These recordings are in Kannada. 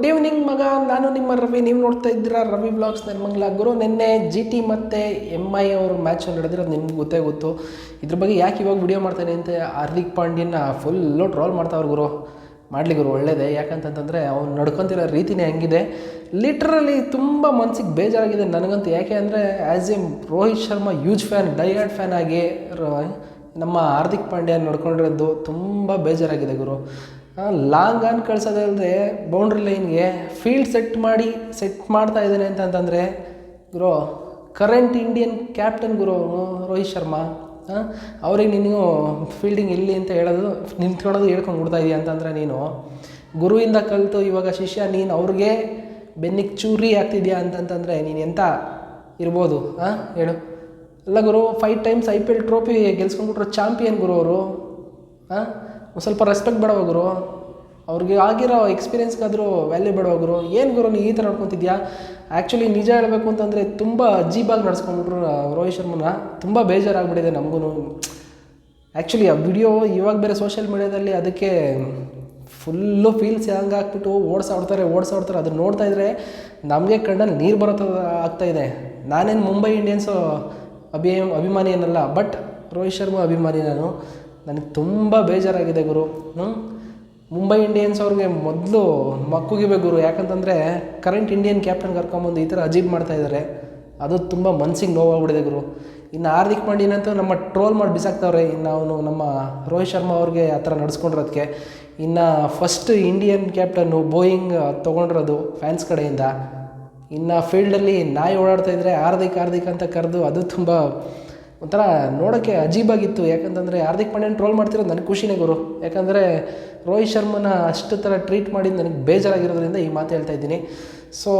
ಗುಡ್ ಈವ್ನಿಂಗ್ ಮಗ, ನಾನು ನಿಮ್ಮ ರವಿ. ನೀವು ನೋಡ್ತಾ ಇದ್ದೀರಾ ರವಿ ಬ್ಲಾಗ್ಸ್ ನೆಲಮಂಗಲ. ಗುರು, ನಿನ್ನೆ GT ಮತ್ತು MI ಅವ್ರ ಮ್ಯಾಚ್ ನಡೆದಿರೋದು ನಿಮ್ಗೆ ಗೊತ್ತೇ ಗೊತ್ತು. ಇದ್ರ ಬಗ್ಗೆ ಯಾಕೆ ಇವಾಗ ವಿಡಿಯೋ ಮಾಡ್ತಾನೆ ಅಂತ ಹಾರ್ದಿಕ್ ಪಾಂಡ್ಯನ ಫುಲ್ಲು ಟ್ರೋಲ್ ಮಾಡ್ತಾವ್ರು. ಗುರು, ಮಾಡಲಿ ಗುರು, ಒಳ್ಳೆಯದೇ. ಯಾಕಂತಂದರೆ ಅವ್ನು ನಡ್ಕೊತಿರೋ ರೀತಿನೇ ಹಂಗಿದೆ. ಲಿಟ್ರಲಿ ತುಂಬ ಮನ್ಸಿಗೆ ಬೇಜಾರಾಗಿದೆ ನನಗಂತೂ. ಯಾಕೆ ಅಂದರೆ as a Rohit Sharma huge fan, die hard fan ಆಗಿ ನಮ್ಮ ಹಾರ್ದಿಕ್ ಪಾಂಡ್ಯ ನೋಡ್ಕೊಂಡಿರೋದು ತುಂಬ ಬೇಜಾರಾಗಿದೆ ಗುರು. ಲಾಂಗ್ ಆನ್ ಕಳ್ಸೋದಲ್ಲದೆ ಬೌಂಡ್ರಿ ಲೈನ್ಗೆ ಫೀಲ್ಡ್ ಸೆಟ್ ಮಾಡ್ತಾ ಇದ್ದಾನೆ ಅಂತಂದರೆ ಗುರು, ಕರೆಂಟ್ ಇಂಡಿಯನ್ ಕ್ಯಾಪ್ಟನ್ ಗುರು ರೋಹಿತ್ ಶರ್ಮಾ. ಅವ್ರಿಗೆ ನೀನು ಫೀಲ್ಡಿಂಗ್ ಇಲ್ಲಿ ಅಂತ ಹೇಳೋದು, ನಿಂತ್ಕೊಳ್ಳೋದು ಹೇಳ್ಕೊಂಡು ಬಿಡ್ತಾ ಇದೀಯ ಅಂತಂದರೆ ನೀನು ಗುರುವಿಂದ ಕಲಿತು ಇವಾಗ ಶಿಷ್ಯ ನೀನು ಅವ್ರಿಗೆ ಬೆನ್ನಿಗೆ ಚೂರಿ ಆಗ್ತಿದ್ಯಾ ಅಂತಂತಂದರೆ ನೀನು ಎಂಥ ಇರ್ಬೋದು ಹೇಳು. ಅಲ್ಲ ಗುರು, 5 ಟೈಮ್ಸ್ IPL ಟ್ರೋಫಿ ಗೆಲ್ಸ್ಕೊಂಡ್ಬಿಟ್ರು ಚಾಂಪಿಯನ್ ಗುರು ಅವರು. ಸ್ವಲ್ಪ ರೆಸ್ಪೆಕ್ಟ್ ಬೇಡವ ಗುರು, ಅವ್ರಿಗೆ ಆಗಿರೋ ಎಕ್ಸ್ಪೀರಿಯನ್ಸ್ಗಾದರೂ ವ್ಯಾಲ್ಯೂ ಬೇಡವ ಗುರು. ಏನು ಗುರು ನೀ ಈ ಥರ ನಡ್ಕೊತಿದ್ಯಾ? ಆ್ಯಕ್ಚುಲಿ ನಿಜ ಹೇಳಬೇಕು ಅಂತಂದರೆ ತುಂಬ ಅಜೀಬಾಗಿ ನಡೆಸ್ಕೊಂಡ್ಬಿಟ್ರು ರೋಹಿತ್ ಶರ್ಮನ. ತುಂಬ ಬೇಜಾರಾಗ್ಬಿಟ್ಟಿದೆ ನಮಗೂ. ಆ್ಯಕ್ಚುಲಿ ಆ ವಿಡಿಯೋ ಇವಾಗ ಬೇರೆ ಸೋಷಿಯಲ್ ಮೀಡ್ಯಾದಲ್ಲಿ ಅದಕ್ಕೆ ಫುಲ್ಲು ಫೀಲ್ಸ್ ಹಂಗೆ ಹಾಕ್ಬಿಟ್ಟು ಓಡಿಸಾಡ್ತಾರೆ. ಅದನ್ನು ನೋಡ್ತಾ ಇದ್ದರೆ ನಮಗೆ ಕಣ್ಣಲ್ಲಿ ನೀರು ಬರೋ ಆಗ್ತಾಯಿದೆ. ನಾನೇನು ಮುಂಬೈ ಇಂಡಿಯನ್ಸು ಅಭಿಮಾನಿ ಏನಲ್ಲ, ಬಟ್ ರೋಹಿತ್ ಶರ್ಮಾ ಅಭಿಮಾನಿ ನಾನು. ನನಗೆ ತುಂಬ ಬೇಜಾರಾಗಿದೆ ಗುರು. ಮುಂಬೈ ಇಂಡಿಯನ್ಸ್ ಅವ್ರಿಗೆ ಮೊದಲು ಮಕ್ಕುಗಿಬೇಕು ಗುರು. ಯಾಕಂತಂದರೆ ಕರೆಂಟ್ ಇಂಡಿಯನ್ ಕ್ಯಾಪ್ಟನ್ ಕರ್ಕೊಂಬಂದು ಈ ಥರ ಅಜೀಬ್ ಮಾಡ್ತಾಯಿದ್ದಾರೆ. ಅದು ತುಂಬ ಮನ್ಸಿಗೆ ನೋವಾಗ್ಬಿಟ್ಟಿದೆ ಗುರು. ಇನ್ನು ಹಾರ್ದಿಕ್ ಪಾಂಡ್ಯನಂತೂ ನಮ್ಮ ಟ್ರೋಲ್ ಮಾಡಿ ಬಿಸಾಕ್ತವ್ರೆ. ಇನ್ನು ಅವನು ನಮ್ಮ ರೋಹಿತ್ ಶರ್ಮಾ ಅವ್ರಿಗೆ ಆ ಥರ ನಡೆಸ್ಕೊಂಡಿರೋದಕ್ಕೆ. ಇನ್ನು ಫಸ್ಟ್ ಇಂಡಿಯನ್ ಕ್ಯಾಪ್ಟನ್ನು ಬೋಯಿಂಗ್ ತೊಗೊಂಡಿರೋದು ಫ್ಯಾನ್ಸ್ ಕಡೆಯಿಂದ. ಇನ್ನು ಫೀಲ್ಡಲ್ಲಿ ನಾಯಿ ಓಡಾಡ್ತಾಯಿದ್ರೆ ಹಾರ್ದಿಕ್ ಅಂತ ಕರೆದು ಅದು ತುಂಬ ಒಂಥರ ನೋಡೋಕ್ಕೆ ಅಜೀಬಾಗಿತ್ತು. ಯಾಕಂತಂದರೆ ಹಾರ್ದಿಕ್ ಪಾಂಡ್ಯನ ಟ್ರೋಲ್ ಮಾಡ್ತಿರೋದು ನನಗೆ ಖುಷಿನೇ ಗುರು. ಯಾಕಂದರೆ ರೋಹಿತ್ ಶರ್ಮನ ಅಷ್ಟು ಥರ ಟ್ರೀಟ್ ಮಾಡಿದ್ದು ನನಗೆ ಬೇಜಾರಾಗಿರೋದ್ರಿಂದ ಈ ಮಾತು ಹೇಳ್ತಾ ಇದ್ದೀನಿ. ಸೊ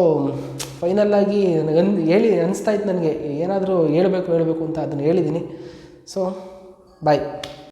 ಫೈನಲ್ಲಾಗಿ ನನಗೆ ಅನಿಸ್ತಾ ಇತ್ತು, ನನಗೆ ಏನಾದರೂ ಹೇಳಬೇಕು ಅಂತ ಅದನ್ನು ಹೇಳಿದ್ದೀನಿ. ಸೊ ಬಾಯ್.